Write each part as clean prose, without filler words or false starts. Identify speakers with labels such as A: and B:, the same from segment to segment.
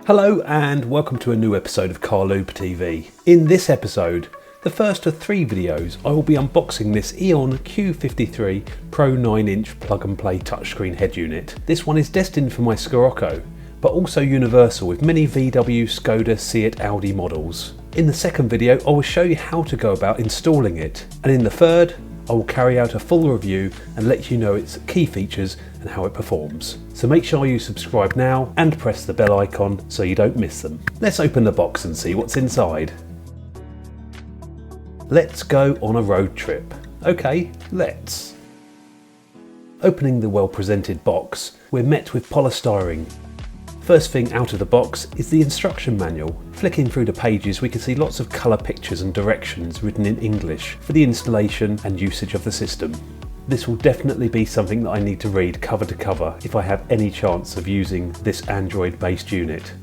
A: Hello and welcome to a new episode of Car Lube TV. In this episode, the first of 3 videos, I will be unboxing this Eonon Q53 Pro 9-inch plug-and-play touchscreen head unit. This one is destined for my Scirocco, but also universal with many VW, Skoda, Seat, Audi models. In the second video, I will show you how to go about installing it, and in the third, I will carry out a full review and let you know its key features and how it performs. So make sure you subscribe now and press the bell icon so you don't miss them. Let's open the box and see what's inside. Let's go on a road trip. Okay, let's. Opening the well-presented box, we're met with polystyrene. First thing out of the box is the instruction manual. Flicking through the pages, we can see lots of colour pictures and directions written in English for the installation and usage of the system. This will definitely be something that I need to read cover to cover if I have any chance of using this Android-based unit.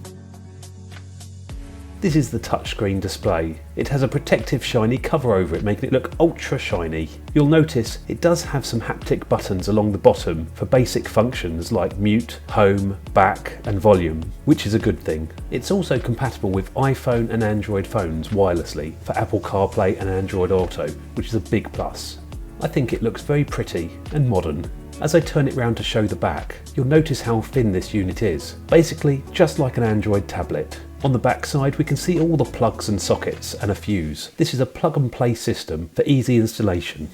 A: This is the touchscreen display. It has a protective shiny cover over it, making it look ultra shiny. You'll notice it does have some haptic buttons along the bottom for basic functions like mute, home, back and volume, which is a good thing. It's also compatible with iPhone and Android phones wirelessly for Apple CarPlay and Android Auto, which is a big plus. I think it looks very pretty and modern. As I turn it round to show the back, you'll notice how thin this unit is. Basically, just like an Android tablet. On the back side, we can see all the plugs and sockets and a fuse. This is a plug-and-play system for easy installation.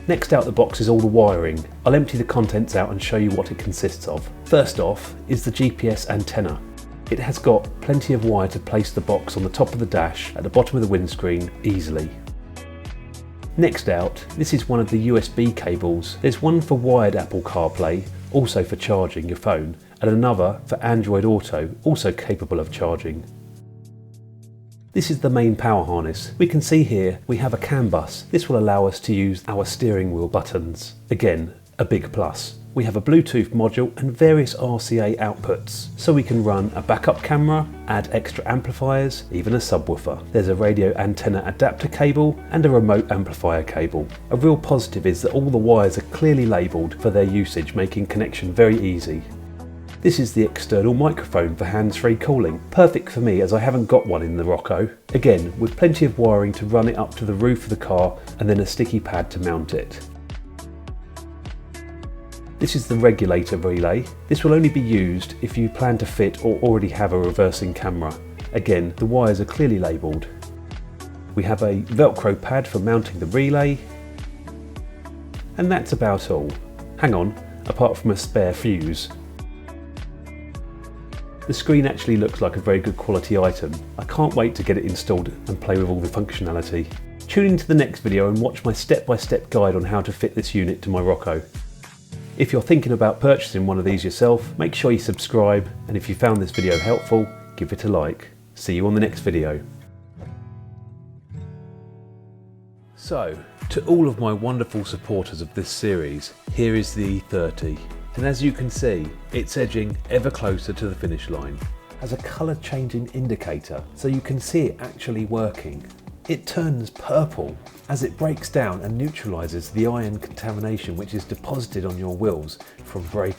A: Next out the box is all the wiring. I'll empty the contents out and show you what it consists of. First off is the GPS antenna. It has got plenty of wire to place the box on the top of the dash at the bottom of the windscreen easily. Next out, this is one of the USB cables. There's one for wired Apple CarPlay, also for charging your phone, and another for Android Auto, also capable of charging. This is the main power harness. We can see here we have a CAN bus. This will allow us to use our steering wheel buttons. Again, a big plus. We have a Bluetooth module and various RCA outputs, so we can run a backup camera, add extra amplifiers, even a subwoofer. There's a radio antenna adapter cable and a remote amplifier cable. A real positive is that all the wires are clearly labelled for their usage, making connection very easy. This is the external microphone for hands-free calling. Perfect for me as I haven't got one in the Rocco. Again, with plenty of wiring to run it up to the roof of the car and then a sticky pad to mount it. This is the Regulator Relay. This will only be used if you plan to fit or already have a reversing camera. Again, the wires are clearly labelled. We have a Velcro pad for mounting the relay. And that's about all. Hang on, apart from a spare fuse. The screen actually looks like a very good quality item. I can't wait to get it installed and play with all the functionality. Tune into the next video and watch my step-by-step guide on how to fit this unit to my Rocco. If you're thinking about purchasing one of these yourself, make sure you subscribe, and if you found this video helpful, give it a like. See you on the next video. So, to all of my wonderful supporters of this series, here is the E30. And as you can see, it's edging ever closer to the finish line. Has a colour changing indicator, so you can see it actually working. It turns purple as it breaks down and neutralises the iron contamination which is deposited on your wheels from braking.